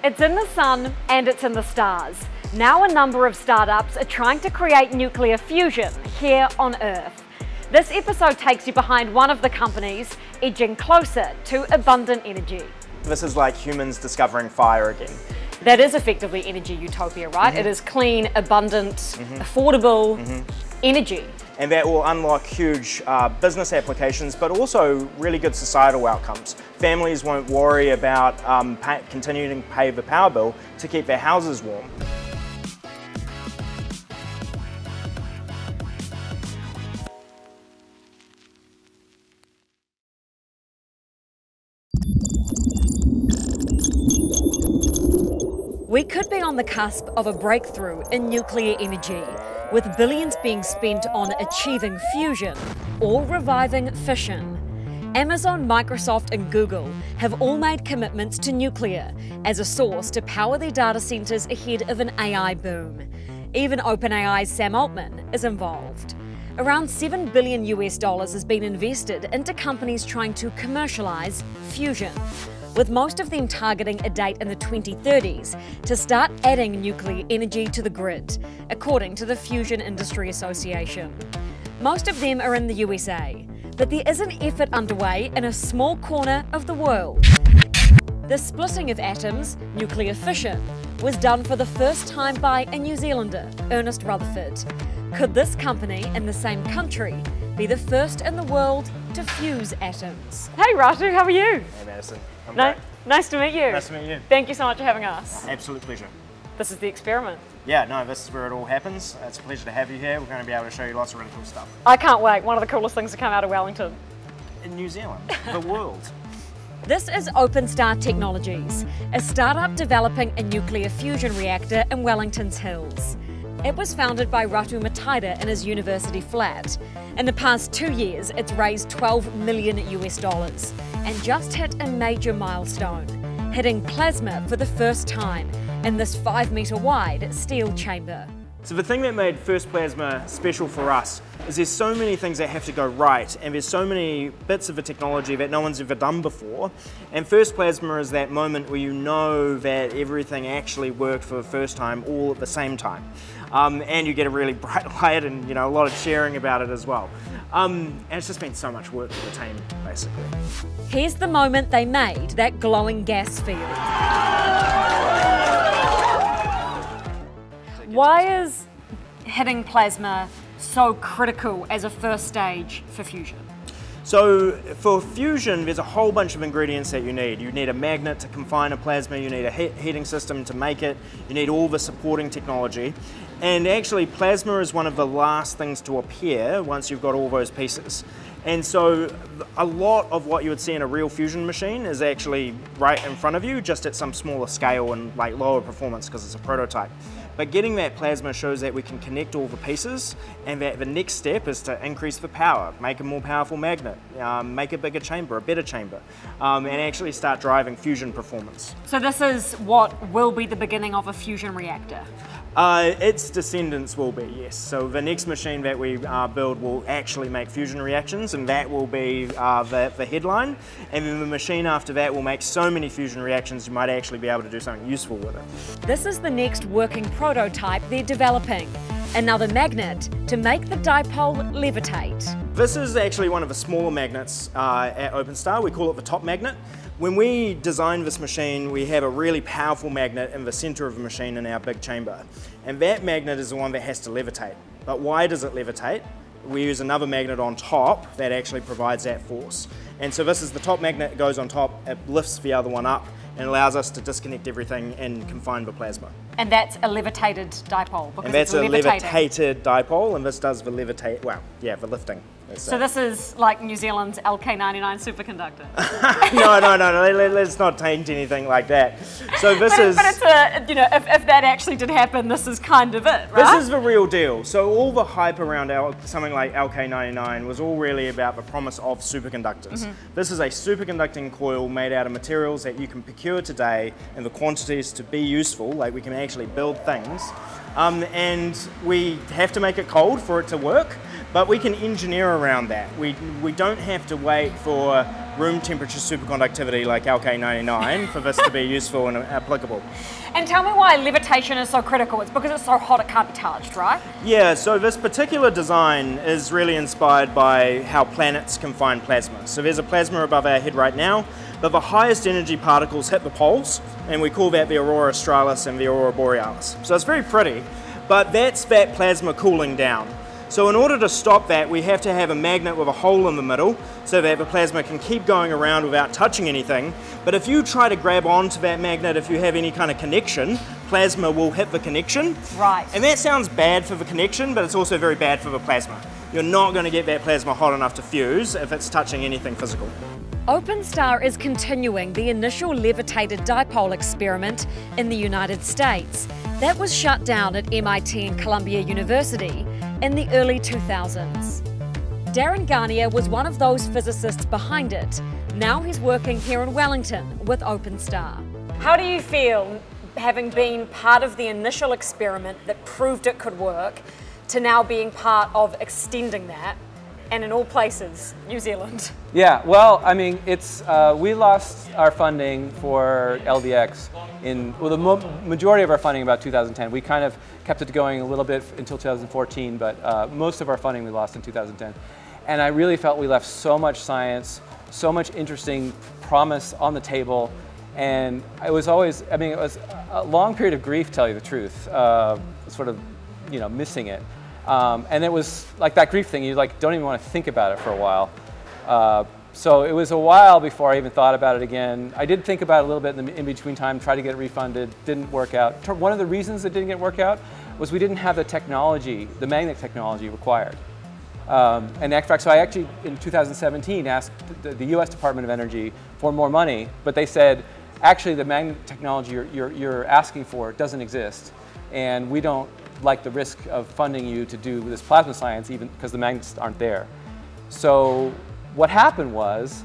It's in the sun and it's in the stars. Now a number of startups are trying to create nuclear fusion here on Earth. This episode takes you behind one of the companies edging closer to abundant energy. This is like humans discovering fire again. That is effectively energy utopia, right? It is clean, abundant, affordable energy. And that will unlock huge business applications, but also really good societal outcomes. Families won't worry about continuing to pay the power bill to keep their houses warm. We could be on the cusp of a breakthrough in nuclear energy, with billions being spent on achieving fusion or reviving fission. Amazon, Microsoft and Google have all made commitments to nuclear as a source to power their data centers ahead of an AI boom. Even OpenAI's Sam Altman is involved. Around $7 billion has been invested into companies trying to commercialize fusion, with most of them targeting a date in the 2030s to start adding nuclear energy to the grid, according to the Fusion Industry Association. Most of them are in the USA, but there is an effort underway in a small corner of the world. The splitting of atoms, nuclear fission, was done for the first time by a New Zealander, Ernest Rutherford. Could this company in the same country be the first in the world to fuse atoms? Hey Ratu, how are you? Hey Madison. Nice to meet you. Nice to meet you. Thank you so much for having us. Absolute pleasure. This is the experiment. Yeah, no, this is where it all happens. It's a pleasure to have you here. We're going to be able to show you lots of really cool stuff. I can't wait. One of the coolest things to come out of Wellington. In New Zealand, the world. This is OpenStar Technologies, a startup developing a nuclear fusion reactor in Wellington's Hills. It was founded by Ratu Mataida in his university flat. In the past 2 years, it's raised $12 million and just hit a major milestone, hitting plasma for the first time in this 5-metre wide steel chamber. So the thing that made first plasma special for us is there's so many things that have to go right, and there's so many bits of the technology that no one's ever done before. And first plasma is that moment where you know that everything actually worked for the first time all at the same time. And you get a really bright light and a lot of sharing about it as well. And it's just been so much work for the team, basically. Here's the moment they made that glowing gas field. Why is hitting plasma so critical as a first stage for fusion? So for fusion, there's a whole bunch of ingredients that you need. You need a magnet to confine a plasma, you need a heating system to make it, you need all the supporting technology. And actually plasma is one of the last things to appear once you've got all those pieces. And so a lot of what you would see in a real fusion machine is actually right in front of you, just at some smaller scale and like lower performance because it's a prototype. But getting that plasma shows that we can connect all the pieces, and that the next step is to increase the power, make a more powerful magnet, make a bigger chamber, a better chamber, and actually start driving fusion performance. So this is what will be the beginning of a fusion reactor? Its descendants will be, yes. So the next machine that we build will actually make fusion reactions, and that will be the headline. And then the machine after that will make so many fusion reactions you might actually be able to do something useful with it. This is the next working prototype they're developing. Another magnet to make the dipole levitate. This is actually one of the smaller magnets at OpenStar. We call it the top magnet. When we designed this machine, we have a really powerful magnet in the center of the machine in our big chamber. And that magnet is the one that has to levitate. But why does it levitate? We use another magnet on top that actually provides that force. And so this is the top magnet, it goes on top, it lifts the other one up, and allows us to disconnect everything and confine the plasma. And that's a levitated dipole, because and that's it's a levitated dipole, and this does the levitate, well, yeah, the lifting. So this is like New Zealand's LK99 superconductor. No, let's not taint anything like that. So this is... But it's a, if that actually did happen, this is kind of it, right? This is the real deal. So all the hype around something like LK99 was all really about the promise of superconductors. This is a superconducting coil made out of materials that you can procure today in the quantities to be useful, like we can actually build things. And we have to make it cold for it to work, but we can engineer around that. We don't have to wait for room temperature superconductivity like LK99 for this to be useful and applicable. And tell me why levitation is so critical. It's because it's so hot it can't be touched, right? Yeah, so this particular design is really inspired by how planets confine plasma. So there's a plasma above our head right now, but the highest energy particles hit the poles, and we call that the aurora australis and the aurora borealis. So it's very pretty, but that's that plasma cooling down. So in order to stop that, we have to have a magnet with a hole in the middle so that the plasma can keep going around without touching anything. But if you try to grab onto that magnet, if you have any kind of connection, plasma will hit the connection. Right. And that sounds bad for the connection, but it's also very bad for the plasma. You're not going to get that plasma hot enough to fuse if it's touching anything physical. OpenStar is continuing the initial levitated dipole experiment in the United States that was shut down at MIT and Columbia University in the early 2000s. Darren Garnier was one of those physicists behind it. Now he's working here in Wellington with OpenStar. How do you feel having been part of the initial experiment that proved it could work to now being part of extending that, and in all places, New Zealand? Yeah, well, I mean, it's we lost our funding for LDX the majority of our funding about 2010. We kind of kept it going a little bit until 2014, but most of our funding we lost in 2010. And I really felt we left so much science, so much interesting promise on the table, and it was always, I mean, it was a long period of grief, to tell you the truth, sort of, you know, missing it. And it was like that grief thing, you like don't even want to think about it for a while. So it was a while before I even thought about it again. I did think about it a little bit in the in-between time, tried to get it refunded, didn't work out. One of the reasons it didn't work out was we didn't have the technology, the magnet technology required. And in fact, so I actually, in 2017, asked the US Department of Energy for more money, but they said, actually the magnet technology you're asking for doesn't exist, and we don't like the risk of funding you to do this plasma science even because the magnets aren't there. So what happened was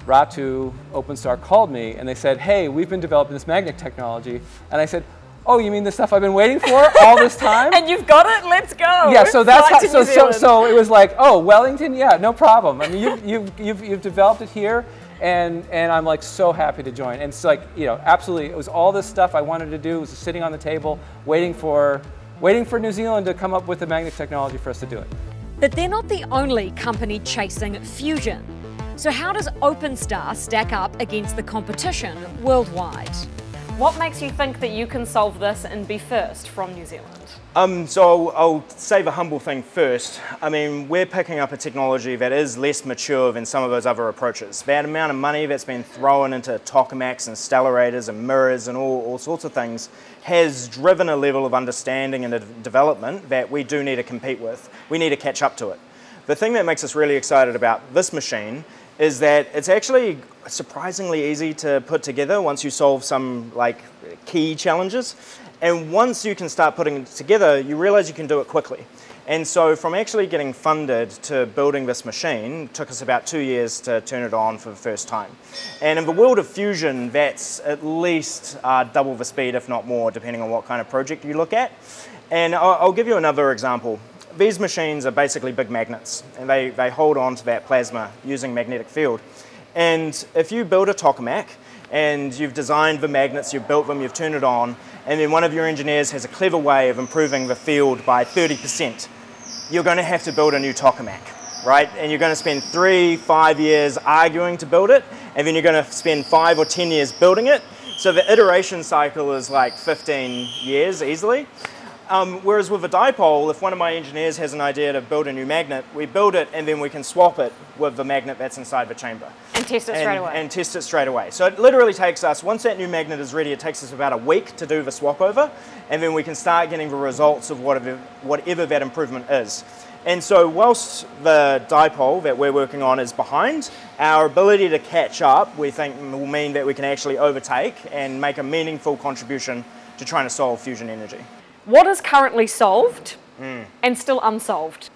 Ratu, OpenStar called me and they said, hey, we've been developing this magnet technology. And I said, oh, you mean the stuff I've been waiting for all this time? And you've got it? Let's go. Yeah, so that's how, so it was like, oh, Wellington, yeah, no problem. I mean, you've developed it here, and I'm like so happy to join. And it's like, you know, absolutely, it was all this stuff I wanted to do. It was sitting on the table, waiting for New Zealand to come up with the magnet technology for us to do it. But they're not the only company chasing fusion. So how does OpenStar stack up against the competition worldwide? What makes you think that you can solve this and be first from New Zealand? So I'll say the humble thing first. I mean, we're picking up a technology that is less mature than some of those other approaches. That amount of money that's been thrown into tokamaks and stellarators and mirrors and all sorts of things has driven a level of understanding and development that we do need to compete with. We need to catch up to it. The thing that makes us really excited about this machine is that it's actually surprisingly easy to put together once you solve some like key challenges. And once you can start putting it together, you realize you can do it quickly. And so from actually getting funded to building this machine, it took us about 2 years to turn it on for the first time. And in the world of fusion, that's at least double the speed, if not more, depending on what kind of project you look at. And I'll give you another example. These machines are basically big magnets, and they hold on to that plasma using magnetic field. And if you build a tokamak, and you've designed the magnets, you've built them, you've turned it on, and then one of your engineers has a clever way of improving the field by 30%, you're going to have to build a new tokamak, right? And you're going to spend 3-5 years arguing to build it, and then you're going to spend 5 or 10 years building it. So the iteration cycle is like 15 years easily. Whereas with a dipole, if one of my engineers has an idea to build a new magnet, we build it and then we can swap it with the magnet that's inside the chamber. And test it straight away. And test it straight away. So it literally takes us, once that new magnet is ready, it takes us about a week to do the swap over, and then we can start getting the results of whatever that improvement is. And so whilst the dipole that we're working on is behind, our ability to catch up, we think, will mean that we can actually overtake and make a meaningful contribution to trying to solve fusion energy. What is currently solved and still unsolved?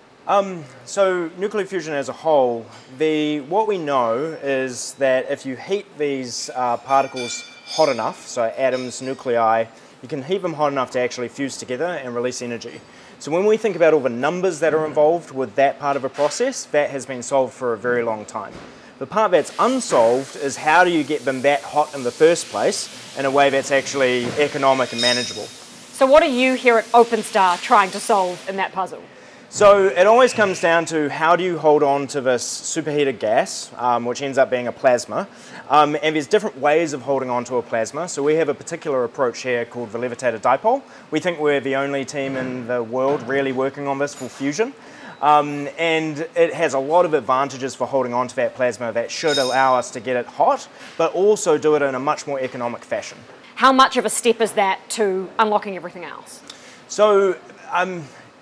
So nuclear fusion as a whole, what we know is that if you heat these particles hot enough, so atoms, nuclei, you can heat them hot enough to actually fuse together and release energy. So when we think about all the numbers that are involved with that part of a process, that has been solved for a very long time. The part that's unsolved is how do you get them that hot in the first place in a way that's actually economic and manageable. So what are you here at OpenStar trying to solve in that puzzle? So it always comes down to how do you hold on to this superheated gas, which ends up being a plasma, and there's different ways of holding on to a plasma. So we have a particular approach here called the levitated dipole. We think we're the only team in the world really working on this for fusion. And it has a lot of advantages for holding on to that plasma that should allow us to get it hot, but also do it in a much more economic fashion. How much of a step is that to unlocking everything else? So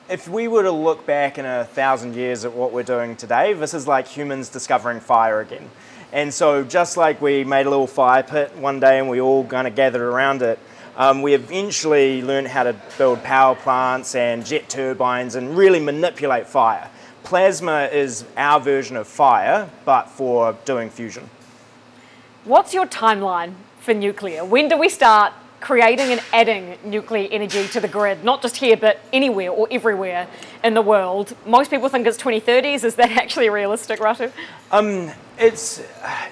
if we were to look back in 1,000 years at what we're doing today, this is like humans discovering fire again. And so just like we made a little fire pit one day and we all kind of gathered around it, we eventually learned how to build power plants and jet turbines and really manipulate fire. Plasma is our version of fire, but for doing fusion. What's your timeline for nuclear? When do we start creating and adding nuclear energy to the grid, not just here, but anywhere or everywhere in the world? Most people think it's 2030s. Is that actually realistic, Ratu?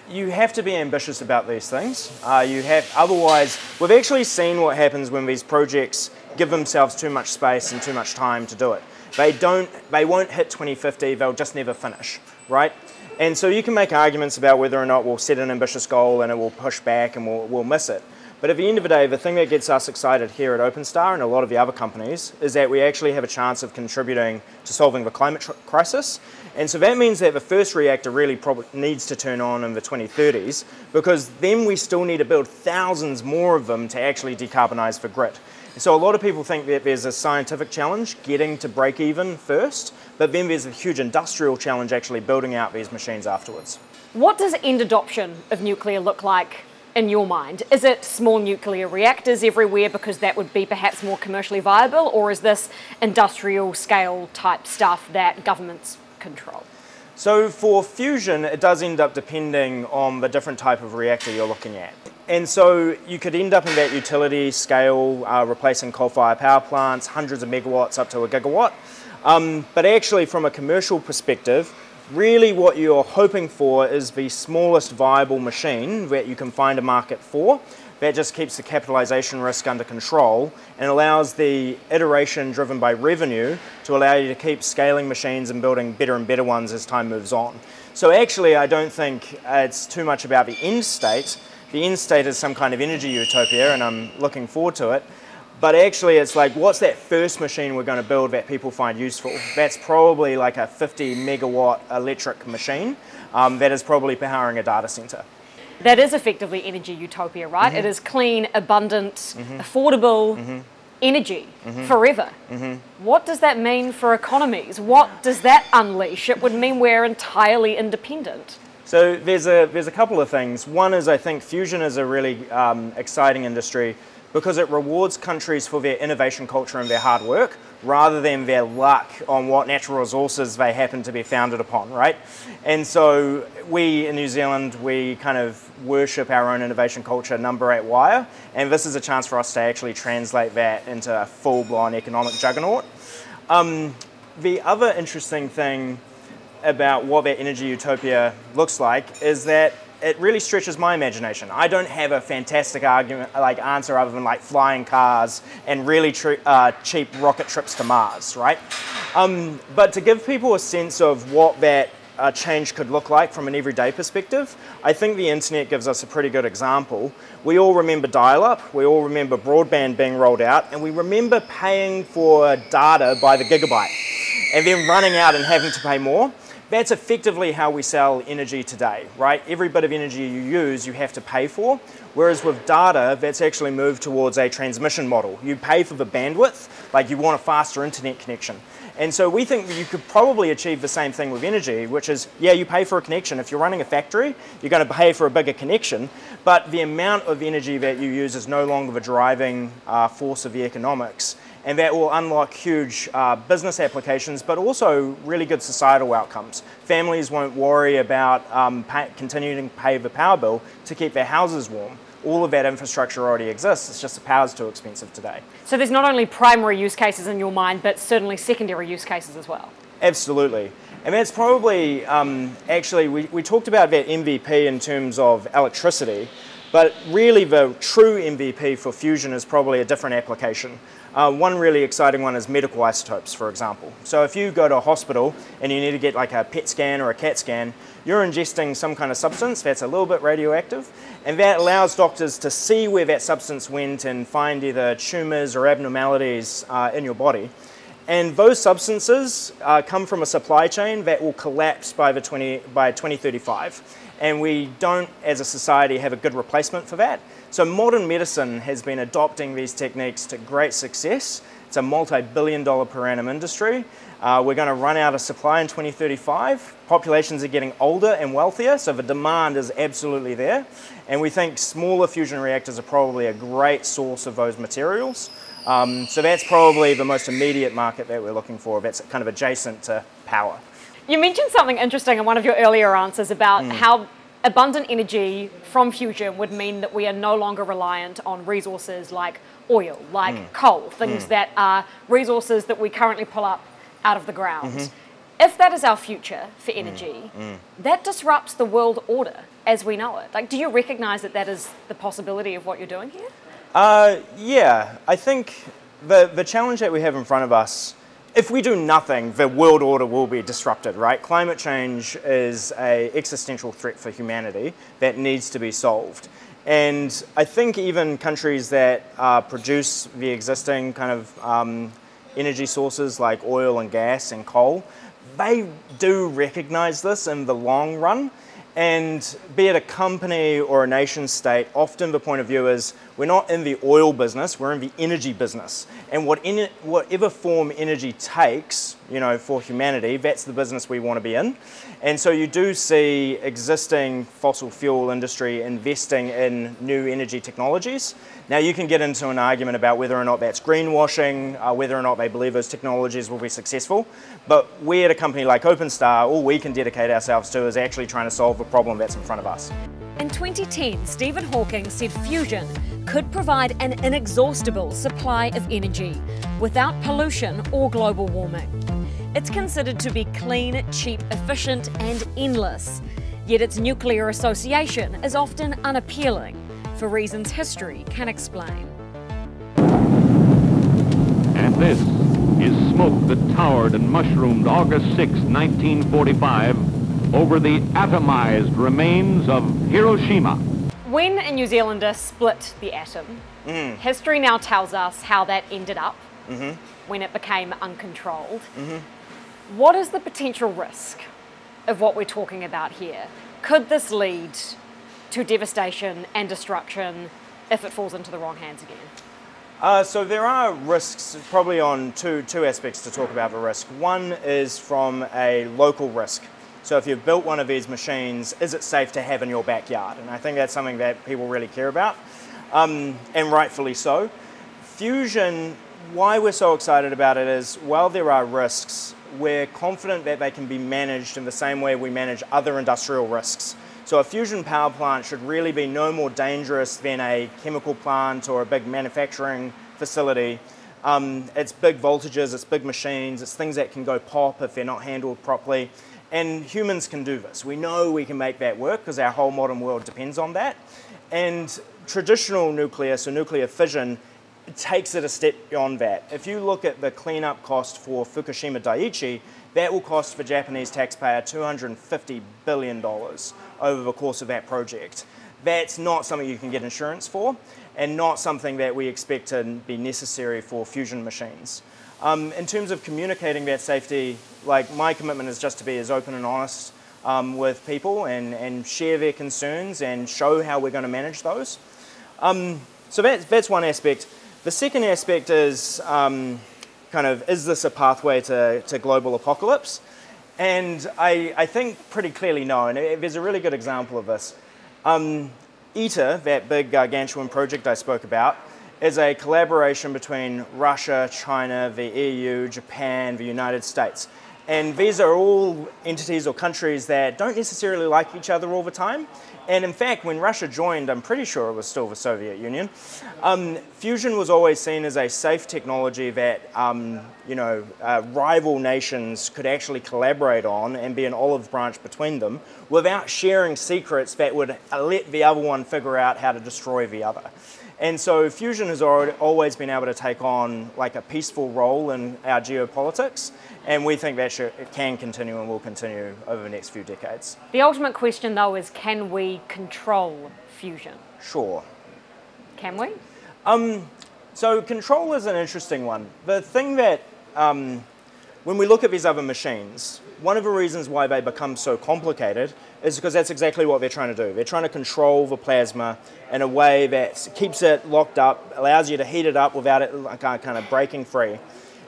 You have to be ambitious about these things. Otherwise, we've actually seen what happens when these projects give themselves too much space and too much time to do it. They won't hit 2050, they'll just never finish, right? And so you can make arguments about whether or not we'll set an ambitious goal and it will push back and we'll miss it. But at the end of the day, the thing that gets us excited here at OpenStar and a lot of the other companies is that we actually have a chance of contributing to solving the climate crisis. And so that means that the first reactor really probably needs to turn on in the 2030s, because then we still need to build thousands more of them to actually decarbonize the grid. And so a lot of people think that there's a scientific challenge getting to break even first, but then there's a huge industrial challenge actually building out these machines afterwards. What does end adoption of nuclear look like in your mind? Is it small nuclear reactors everywhere because that would be perhaps more commercially viable, or is this industrial scale type stuff that governments control? So for fusion, it does end up depending on the different type of reactor you're looking at. And so you could end up in that utility scale, replacing coal-fired power plants, hundreds of megawatts up to a gigawatt. But actually from a commercial perspective, really what you're hoping for is the smallest viable machine that you can find a market for. That just keeps the capitalization risk under control and allows the iteration driven by revenue to allow you to keep scaling machines and building better and better ones as time moves on. So actually I don't think it's too much about the end state. The end state is some kind of energy utopia and I'm looking forward to it. But actually it's like, what's that first machine we're going to build that people find useful? That's probably like a 50 megawatt electric machine that is probably powering a data center. That is effectively energy utopia, right? Mm-hmm. It is clean, abundant, affordable energy forever. What does that mean for economies? What does that unleash? It would mean we're entirely independent. So there's a couple of things. One is I think fusion is a really exciting industry because it rewards countries for their innovation culture and their hard work rather than their luck on what natural resources they happen to be founded upon, right? And so we in New Zealand, we kind of worship our own innovation culture number 8 wire, and this is a chance for us to actually translate that into a full-blown economic juggernaut. The other interesting thing about what that energy utopia looks like is that it really stretches my imagination. I don't have a fantastic answer other than like flying cars and really cheap rocket trips to Mars, right? But to give people a sense of what that change could look like from an everyday perspective, I think the internet gives us a pretty good example. We all remember dial-up, we all remember broadband being rolled out, and we remember paying for data by the gigabyte and then running out and having to pay more. That's effectively how we sell energy today, right? Every bit of energy you use, you have to pay for. Whereas with data, that's actually moved towards a transmission model. You pay for the bandwidth, like you want a faster internet connection. And so we think that you could probably achieve the same thing with energy, which is, yeah, you pay for a connection. If you're running a factory, you're going to pay for a bigger connection, but the amount of energy that you use is no longer the driving force of the economics. And that will unlock huge business applications, but also really good societal outcomes. Families won't worry about continuing to pay the power bill to keep their houses warm. All of that infrastructure already exists, it's just the power's too expensive today. So there's not only primary use cases in your mind, but certainly secondary use cases as well. Absolutely. And that's probably, actually, we talked about that MVP in terms of electricity, but really the true MVP for fusion is probably a different application. One really exciting one is medical isotopes, for example. So if you go to a hospital and you need to get like a PET scan or a CAT scan, you're ingesting some kind of substance that's a little bit radioactive, and that allows doctors to see where that substance went and find either tumors or abnormalities in your body. And those substances come from a supply chain that will collapse by 2035. And we don't, as a society, have a good replacement for that. So modern medicine has been adopting these techniques to great success. It's a multi-billion-dollar per annum industry. We're going to run out of supply in 2035. Populations are getting older and wealthier, so the demand is absolutely there. And we think smaller fusion reactors are probably a great source of those materials. So that's probably the most immediate market that we're looking for. That's kind of adjacent to power. You mentioned something interesting in one of your earlier answers about how abundant energy from fusion would mean that we are no longer reliant on resources like oil, like coal, things that are resources that we currently pull up out of the ground. If that is our future for energy, that disrupts the world order as we know it. Like, do you recognize that that is the possibility of what you're doing here? Yeah, I think the challenge that we have in front of us, if we do nothing, the world order will be disrupted, right? Climate change is an existential threat for humanity that needs to be solved. And I think even countries that produce the existing kind of energy sources like oil and gas and coal, they do recognize this in the long run. And be it a company or a nation state, often the point of view is we're not in the oil business, we're in the energy business. And whatever form energy takes, you know, for humanity, that's the business we want to be in. And so you do see existing fossil fuel industry investing in new energy technologies. Now you can get into an argument about whether or not that's greenwashing, whether or not they believe those technologies will be successful. But we at a company like OpenStar, all we can dedicate ourselves to is actually trying to solve the problem that's in front of us. In 2010, Stephen Hawking said fusion could provide an inexhaustible supply of energy without pollution or global warming. It's considered to be clean, cheap, efficient, and endless. Yet its nuclear association is often unappealing, for reasons history can explain. And this is smoke that towered and mushroomed August 6, 1945, over the atomized remains of Hiroshima. When a New Zealander split the atom, history now tells us how that ended up when it became uncontrolled. What is the potential risk of what we're talking about here? Could this lead to devastation and destruction if it falls into the wrong hands again? So there are risks, probably on two aspects to talk about the risk. One is from a local risk. So if you've built one of these machines, is it safe to have in your backyard? And I think that's something that people really care about, and rightfully so. Fusion, why we're so excited about it is, while there are risks, we're confident that they can be managed in the same way we manage other industrial risks. So a fusion power plant should really be no more dangerous than a chemical plant or a big manufacturing facility. It's big voltages, it's big machines, it's things that can go pop if they're not handled properly. And humans can do this. We know we can make that work because our whole modern world depends on that. And traditional nuclear, so nuclear fission, takes it a step beyond that. If you look at the cleanup cost for Fukushima Daiichi, that will cost the Japanese taxpayer $250 billion over the course of that project. That's not something you can get insurance for, and not something that we expect to be necessary for fusion machines. In terms of communicating that safety, like, my commitment is just to be as open and honest with people and share their concerns and show how we're going to manage those. So that's one aspect. The second aspect is is this a pathway to global apocalypse? And I think pretty clearly no, and there's a really good example of this. ITER, that big gargantuan project I spoke about, is a collaboration between Russia, China, the EU, Japan, the United States. And these are all entities or countries that don't necessarily like each other all the time. And in fact, when Russia joined, I'm pretty sure it was still the Soviet Union, fusion was always seen as a safe technology that rival nations could actually collaborate on and be an olive branch between them without sharing secrets that would let the other one figure out how to destroy the other. And so fusion has always been able to take on like a peaceful role in our geopolitics, and we think that it can continue and will continue over the next few decades. The ultimate question, though, is can we control fusion? Sure. Can we? So control is an interesting one. The thing that, when we look at these other machines, one of the reasons why they become so complicated is because that's exactly what they're trying to do. They're trying to control the plasma in a way that keeps it locked up, allows you to heat it up without it kind of breaking free.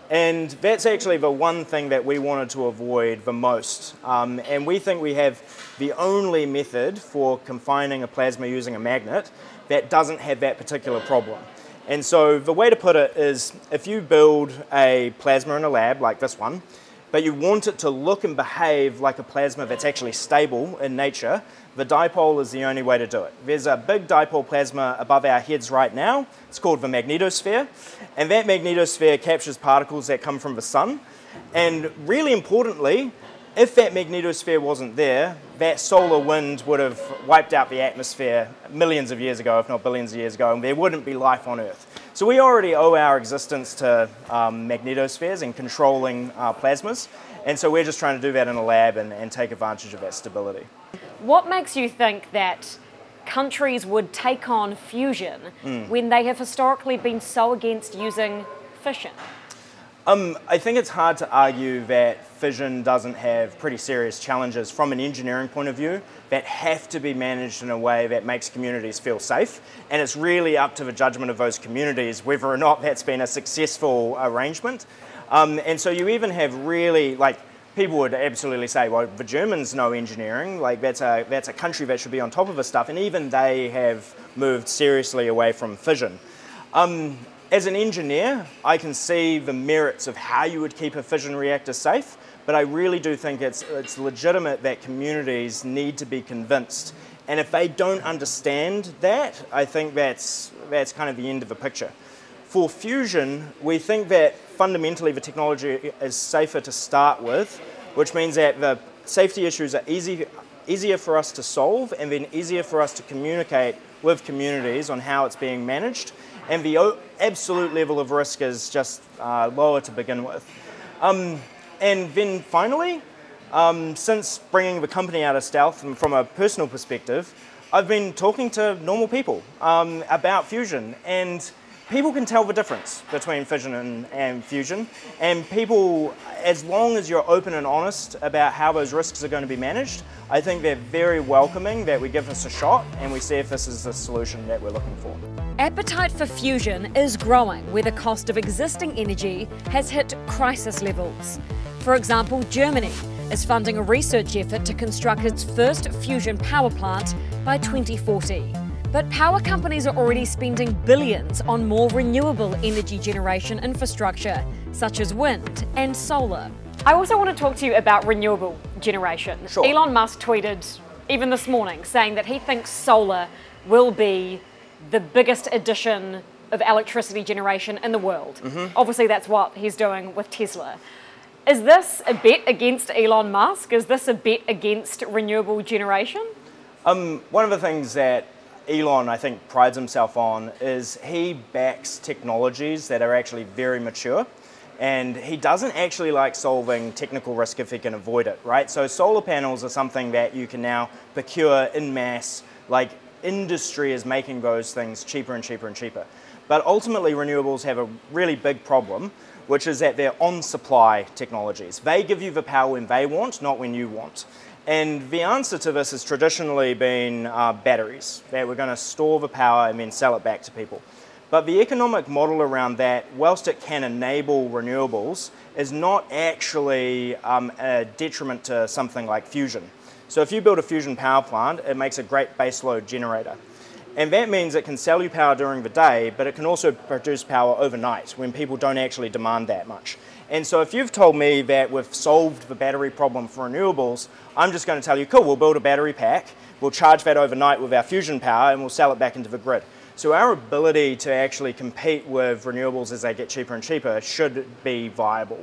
And that's actually the one thing that we wanted to avoid the most. And we think we have the only method for confining a plasma using a magnet that doesn't have that particular problem. And so the way to put it is, if you build a plasma in a lab like this one, but you want it to look and behave like a plasma that's actually stable in nature, the dipole is the only way to do it. There's a big dipole plasma above our heads right now. It's called the magnetosphere. And that magnetosphere captures particles that come from the sun. And really importantly, if that magnetosphere wasn't there, that solar wind would have wiped out the atmosphere millions of years ago, if not billions of years ago, and there wouldn't be life on Earth. So we already owe our existence to magnetospheres and controlling plasmas, and so we're just trying to do that in a lab and take advantage of that stability. What makes you think that countries would take on fusion when they have historically been so against using fission? I think it's hard to argue that fission doesn't have pretty serious challenges from an engineering point of view that have to be managed in a way that makes communities feel safe. And it's really up to the judgment of those communities whether or not that's been a successful arrangement. And so you even have really, like, people would absolutely say, well, the Germans know engineering, like that's a country that should be on top of this stuff, and even they have moved seriously away from fission. As an engineer, I can see the merits of how you would keep a fission reactor safe, but I really do think it's legitimate that communities need to be convinced. And if they don't understand that, I think that's kind of the end of the picture. For fusion, we think that fundamentally the technology is safer to start with, which means that the safety issues are easier for us to solve and then easier for us to communicate with communities on how it's being managed. And the absolute level of risk is just lower to begin with. And then finally, since bringing the company out of stealth and from a personal perspective, I've been talking to normal people about fusion, and people can tell the difference between fission and fusion. And people, as long as you're open and honest about how those risks are going to be managed, I think they're very welcoming that we give this a shot and we see if this is the solution that we're looking for. Appetite for fusion is growing where the cost of existing energy has hit crisis levels. For example, Germany is funding a research effort to construct its first fusion power plant by 2040. But power companies are already spending billions on more renewable energy generation infrastructure, such as wind and solar. I also want to talk to you about renewable generation. Sure. Elon Musk tweeted even this morning saying that he thinks solar will be the biggest addition of electricity generation in the world. Obviously that's what he's doing with Tesla. Is this a bet against Elon Musk? Is this a bet against renewable generation? One of the things that Elon, I think, prides himself on is he backs technologies that are actually very mature, and he doesn't actually like solving technical risk if he can avoid it, right? So solar panels are something that you can now procure in mass, like industry is making those things cheaper and cheaper and cheaper. But ultimately renewables have a really big problem, which is that they're on-supply technologies. They give you the power when they want, not when you want. And the answer to this has traditionally been batteries, that we're going to store the power and then sell it back to people. But the economic model around that, whilst it can enable renewables, is not actually a detriment to something like fusion. So if you build a fusion power plant, it makes a great baseload generator. And that means it can sell you power during the day, but it can also produce power overnight when people don't actually demand that much. And so if you've told me that we've solved the battery problem for renewables, I'm just going to tell you, cool, we'll build a battery pack, we'll charge that overnight with our fusion power, and we'll sell it back into the grid. So our ability to actually compete with renewables as they get cheaper and cheaper should be viable.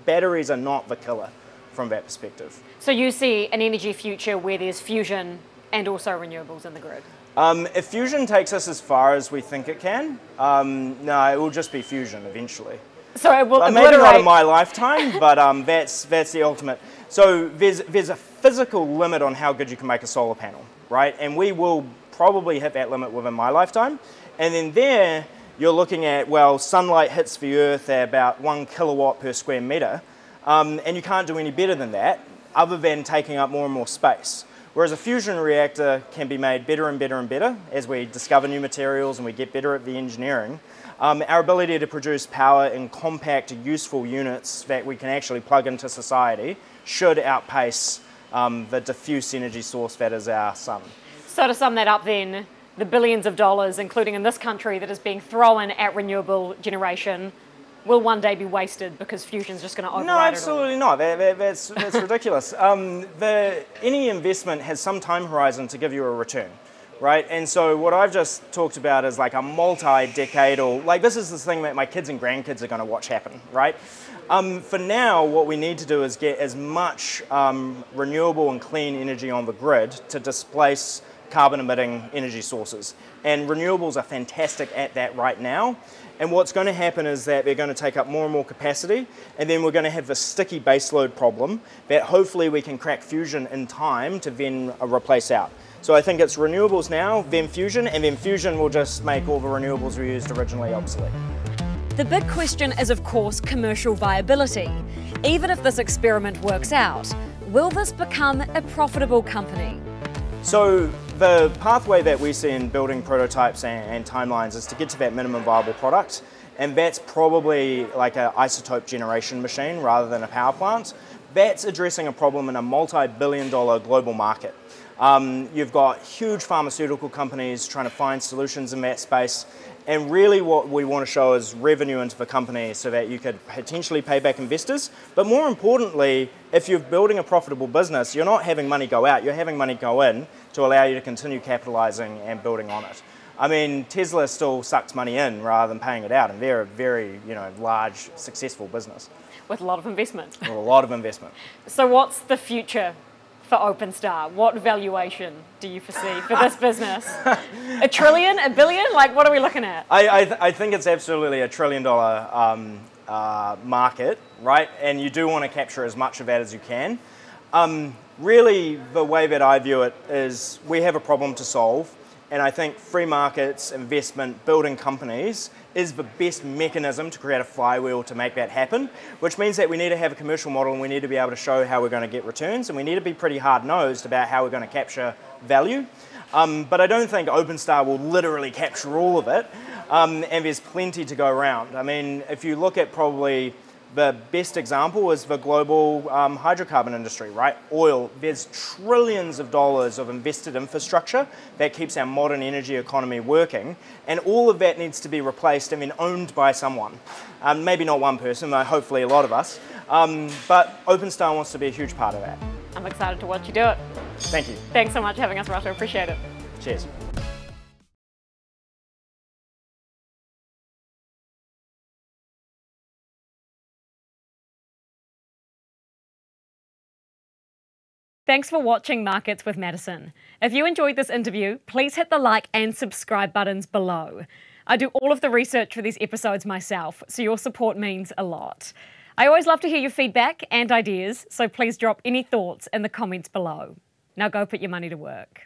Batteries are not the killer from that perspective. So you see an energy future where there's fusion and also renewables in the grid? If fusion takes us as far as we think it can, no, it will just be fusion eventually. So it will maybe not in my lifetime, but that's the ultimate. So there's a physical limit on how good you can make a solar panel, right? And we will probably hit that limit within my lifetime. And then there, you're looking at, well, sunlight hits the Earth at about 1 kilowatt per square meter, and you can't do any better than that, other than taking up more and more space. Whereas a fusion reactor can be made better and better and better as we discover new materials and we get better at the engineering. Our ability to produce power in compact, useful units that we can actually plug into society should outpace the diffuse energy source that is our sun. So to sum that up then, the billions of dollars, including in this country, that is being thrown at renewable generation will one day be wasted because fusion's just going to override it all? No, absolutely not. That's ridiculous. Any investment has some time horizon to give you a return, right? And so what I've just talked about is like a multi-decadal, like this is the thing that my kids and grandkids are going to watch happen, right? For now, what we need to do is get as much renewable and clean energy on the grid to displace carbon-emitting energy sources. And renewables are fantastic at that right now. And what's going to happen is that they're going to take up more and more capacity, and then we're going to have this sticky baseload problem that hopefully we can crack fusion in time to then replace out. So I think it's renewables now, then fusion, and then fusion will just make all the renewables we used originally obsolete. The big question is, of course, commercial viability. Even if this experiment works out, will this become a profitable company? So the pathway that we see in building prototypes and timelines is to get to that minimum viable product, and that's probably like an isotope generation machine rather than a power plant. That's addressing a problem in a multi-billion-dollar global market. You've got huge pharmaceutical companies trying to find solutions in that space, and really what we want to show is revenue into the company so that you could potentially pay back investors. But more importantly, if you're building a profitable business, you're not having money go out, you're having money go in to allow you to continue capitalizing and building on it. I mean, Tesla still sucks money in rather than paying it out, and they're a very, large, successful business. With a lot of investment. With a lot of investment. So what's the future for OpenStar? What valuation do you foresee for this business? $1 trillion, $1 billion? Like, what are we looking at? I think it's absolutely $1 trillion market, right? And you do want to capture as much of that as you can. Really, the way that I view it is we have a problem to solve, and I think free markets, investment, building companies is the best mechanism to create a flywheel to make that happen, which means that we need to have a commercial model and we need to be able to show how we're going to get returns, and we need to be pretty hard-nosed about how we're going to capture value. But I don't think OpenStar will literally capture all of it, and there's plenty to go around. I mean, if you look at probably the best example is the global hydrocarbon industry, right? Oil, there's trillions of dollars of invested infrastructure that keeps our modern energy economy working, and all of that needs to be replaced and then owned by someone. Maybe not one person, though hopefully a lot of us, but OpenStar wants to be a huge part of that. I'm excited to watch you do it. Thank you. Thanks so much for having us, Russell. Appreciate it. Cheers. Thanks for watching Markets with Madison. If you enjoyed this interview, please hit the like and subscribe buttons below. I do all of the research for these episodes myself, so your support means a lot. I always love to hear your feedback and ideas, so please drop any thoughts in the comments below. Now go put your money to work.